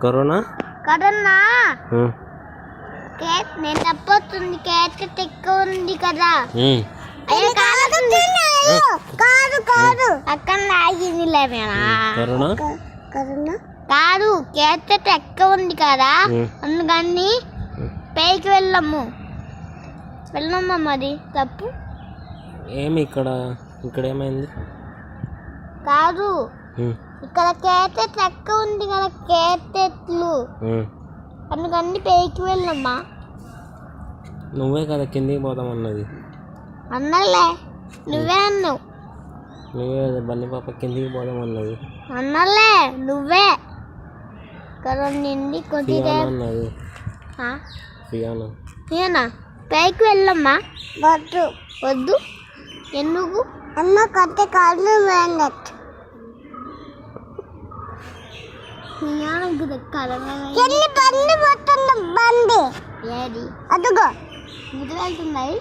corona corona నేను తప్పొస్తుంది Kate ఎక్కువ ఉంది కదా కాదు అక్కడ ఆగిందిలే కరోనా కాదు కేట్ ఎక్కువ ఉంది కదా అందుకని పైకి వెళ్ళమ్మా మరి తప్పు ఏమి ఇక్కడ ఏమైంది కాదు ఇక్కడ కేటెట్ ఎక్కువ ఉంది కదా కేటెట్లు అందుకని పైకి వెళ్ళమ్మా నువ్వే కదా కిందికి పోతామన్నది అన్నలే నువ్వే అన్నావు నువ్వే బల్లి పాప కిందికి పోదామన్నది అన్నలే నువ్వే కదా నిండి కొద్దిగా అన్నది ఏనా పైకి వెళ్ళమ్మా వద్దు ఎందుకు అమ్మ కొత్త కాళ్ళు వెళ్ళట్ బండి అదుగో వెళ్తున్నాయి